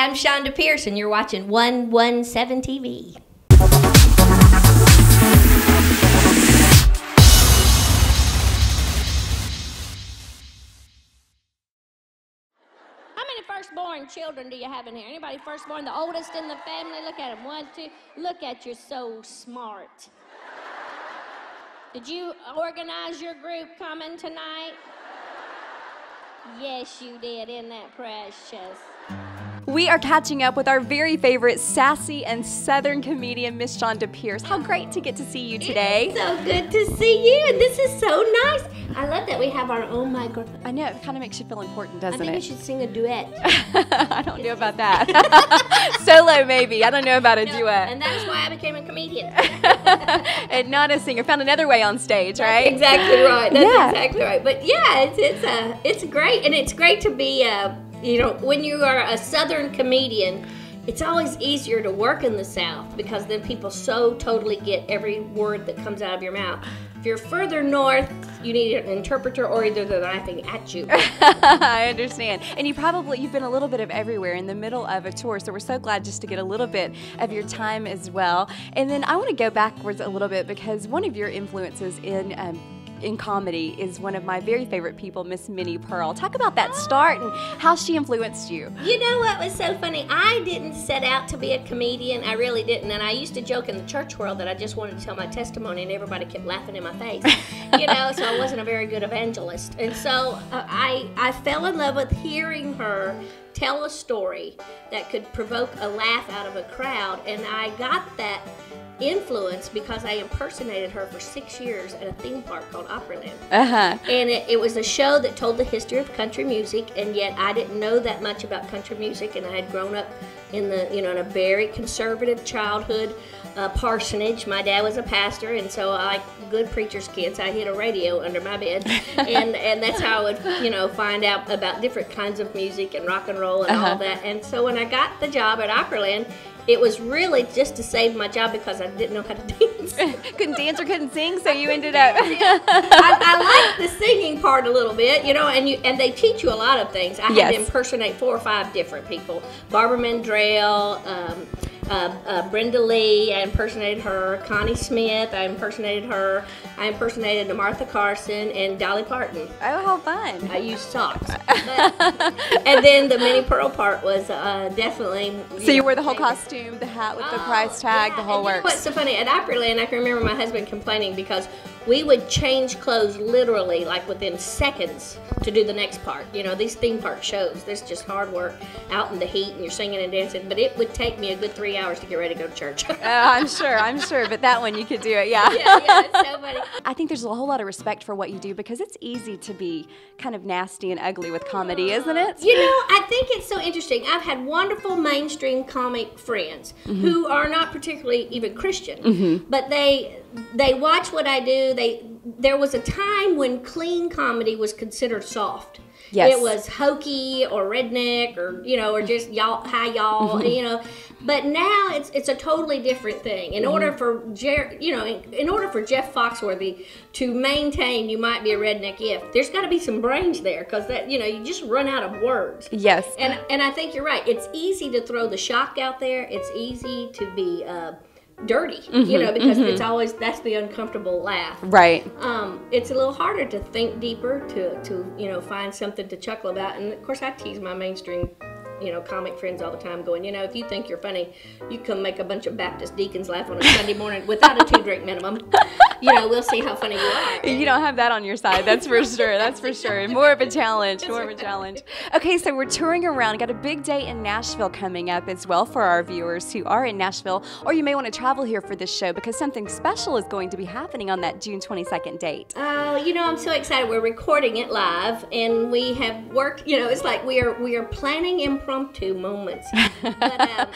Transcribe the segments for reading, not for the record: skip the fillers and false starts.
I'm Chonda Pierce, and you're watching 117 TV. How many firstborn children do you have in here? Anybody firstborn? The oldest in the family? Look at them. 1, 2. Look at you, so smart. Did you organize your group coming tonight? Yes, you did. Isn't that precious? We are catching up with our very favorite sassy and southern comedian, Miss Chonda Pierce. How great to get to see you today. It's so good to see you, and this is so nice. I love that we have our own microphone. I know, it kind of makes you feel important, doesn't it? I think we should sing a duet. I don't know about that. Solo, maybe. I don't know about a duet. And that is why I became a comedian. And not a singer. Found another way on stage, right? That's exactly right. That's exactly right. But yeah, it's great, and it's great to be you know, when you are a southern comedian, it's always easier to work in the South because then people so totally get every word that comes out of your mouth. If you're further north, you need an interpreter, or either they're laughing at you. I understand. And you've been a little bit of everywhere in the middle of a tour, so we're so glad just to get a little bit of your time as well. And then I want to go backwards a little bit because one of your influences in comedy is one of my very favorite people, Miss Minnie Pearl. Talk about that start and how she influenced you. You know what was so funny? I didn't set out to be a comedian. I really didn't. And I used to joke in the church world that I just wanted to tell my testimony and everybody kept laughing in my face. You know, so I wasn't a very good evangelist. And so I fell in love with hearing her tell a story that could provoke a laugh out of a crowd. And I got that influence because I impersonated her for 6 years at a theme park called Opry. And it was a show that told the history of country music, and yet I didn't know that much about country music, and I had grown up in in a very conservative childhood parsonage. My dad was a pastor, and so like good preacher's kids, I hid a radio under my bed, and that's how I would find out about different kinds of music and rock and roll and all that. And so when I got the job at Opryland, it was really just to save my job because I didn't know how to dance. Couldn't dance or couldn't sing, so you ended up. I like the singing part a little bit, and they teach you a lot of things. I had to impersonate 4 or 5 different people. Barbara Mandrell, Brenda Lee, I impersonated her. Connie Smith, I impersonated her. I impersonated Martha Carson and Dolly Parton. Oh, how fun. I used socks. And then the Minnie Pearl part was definitely... So you wore the whole costume, the hat with the price tag, the whole works. What's so funny, at Opryland, I can remember my husband complaining because we would change clothes literally like within seconds to do the next part. These theme park shows, there's just hard work out in the heat and you're singing and dancing, but it would take me a good 3 hours to get ready to go to church. I'm sure, but that one you could do it, yeah. Yeah, it's so funny. I think there's a whole lot of respect for what you do because it's easy to be kind of nasty and ugly with comedy, isn't it? I think it's so interesting. I've had wonderful mainstream comic friends who are not particularly even Christian, but they watch what I do. There was a time when clean comedy was considered soft. Yes. It was hokey or redneck or just y'all, hi y'all, But now it's a totally different thing. In order for in order for Jeff Foxworthy to maintain you might be a redneck there's got to be some brains there because that you just run out of words. Yes. And I think you're right. It's easy to throw the shock out there. It's easy to be dirty, because it's always, that's the uncomfortable laugh. Right. It's a little harder to think deeper, to find something to chuckle about. And of course I tease my mainstream comic friends all the time going, if you think you're funny, you come make a bunch of Baptist deacons laugh on a Sunday morning without a 2-drink minimum. We'll see how funny you are. You don't have that on your side, that's for sure. That's for sure. More of a challenge. Okay, so we're touring around. Got a big day in Nashville coming up as well for our viewers who are in Nashville, or you may want to travel here for this show because something special is going to be happening on that June 22nd date. Oh, I'm so excited. We're recording it live, and we have worked. It's like we are planning impromptu moments. But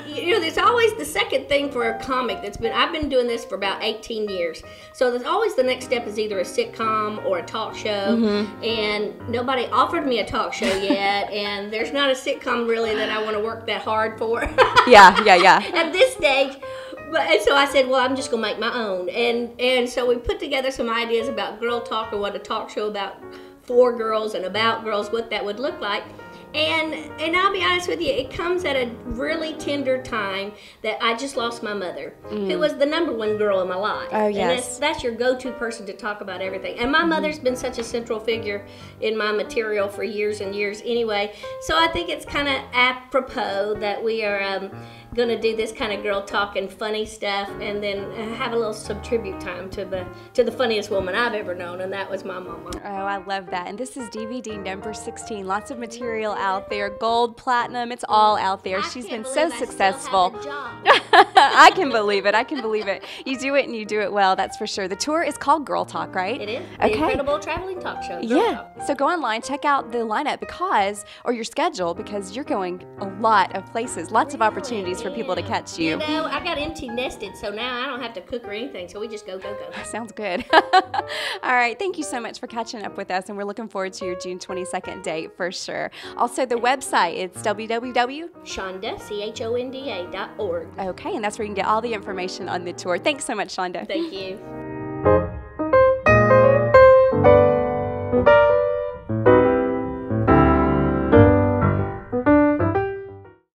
there's always the second thing for a comic I've been doing this for about 18 years. So there's always the next step is either a sitcom or a talk show, and nobody offered me a talk show yet, and there's not a sitcom really that I want to work that hard for. Yeah. At this stage. And so I said, well, I'm just going to make my own. And so we put together some ideas about girl talk or what a talk show about for girls and about girls, what that would look like. And I'll be honest with you, it comes at a really tender time that I just lost my mother, who was the #1 girl in my life. Oh, yes. And that's your go-to person to talk about everything. And my mother's been such a central figure in my material for years and years anyway. So I think it's kind of apropos that we are going to do this kind of girl talk and funny stuff, and then have a little tribute time to the funniest woman I've ever known, and that was my mama. Oh, I love that. And this is DVD number 16. Lots of material out there. Gold, platinum, it's all out there. She's been so successful. I can believe it. I can believe it. You do it and you do it well, that's for sure. The tour is called Girl Talk, right? It is. The Incredible Traveling Talk Show. Girl Talk. So go online, check out the lineup or your schedule, because you're going a lot of places, lots of opportunities for people to catch you. You know, I got empty nested, so now I don't have to cook or anything, so we just go. Sounds good. All right, thank you so much for catching up with us, and we're looking forward to your June 22nd date for sure. Also, the website, it's www.chonda.org. Okay, and that's where you can get all the information on the tour. Thanks so much, Chonda. Thank you.